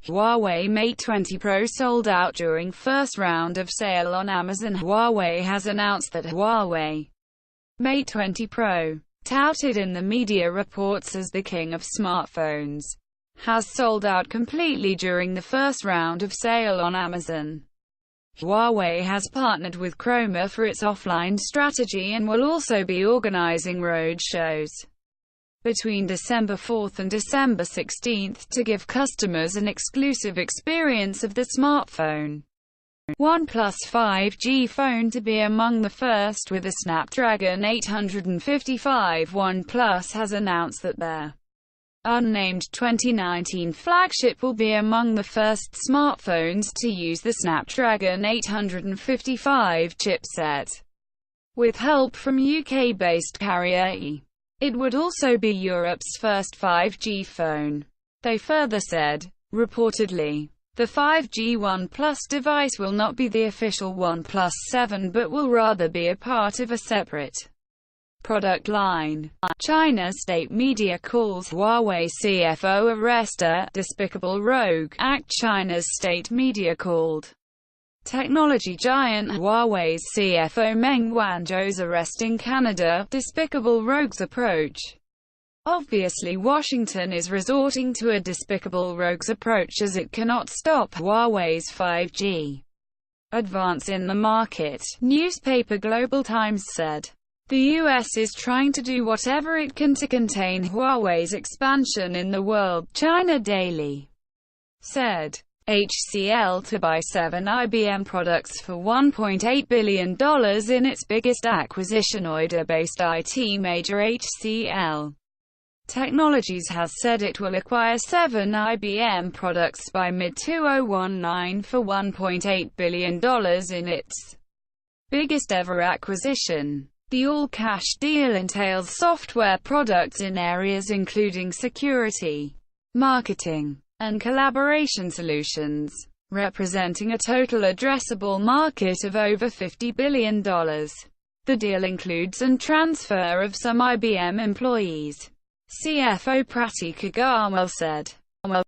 Huawei Mate 20 Pro sold out during first round of sale on Amazon. Huawei has announced that Huawei Mate 20 Pro, touted in the media reports as the king of smartphones, has sold out completely during the first round of sale on Amazon. Huawei has partnered with Chroma for its offline strategy and will also be organizing road shows between December 4th and December 16th to give customers an exclusive experience of the smartphone. OnePlus 5G phone to be among the first with a Snapdragon 855. OnePlus has announced that their unnamed 2019 flagship will be among the first smartphones to use the Snapdragon 855 chipset, with help from UK-based carrier E. It would also be Europe's first 5G phone. They further said, reportedly, the 5G OnePlus device will not be the official OnePlus 7 but will rather be a part of a separate product line. China's state media calls Huawei CFO arrest a despicable rogue act. China's state media called technology giant Huawei's CFO Meng Wanzhou's arrest in Canada despicable rogue's approach. Obviously, Washington is resorting to a despicable rogue's approach as it cannot stop Huawei's 5G advance in the market, newspaper Global Times said. The US is trying to do whatever it can to contain Huawei's expansion in the world, China Daily said. HCL to buy 7 IBM products for $1.8 billion in its biggest acquisition. Noida-based IT major HCL Technologies has said it will acquire 7 IBM products by mid-2019 for $1.8 billion in its biggest ever acquisition. The all-cash deal entails software products in areas including security, marketing, and collaboration solutions, representing a total addressable market of over $50 billion. The deal includes an transfer of some IBM employees, CFO Prati Kagawal said.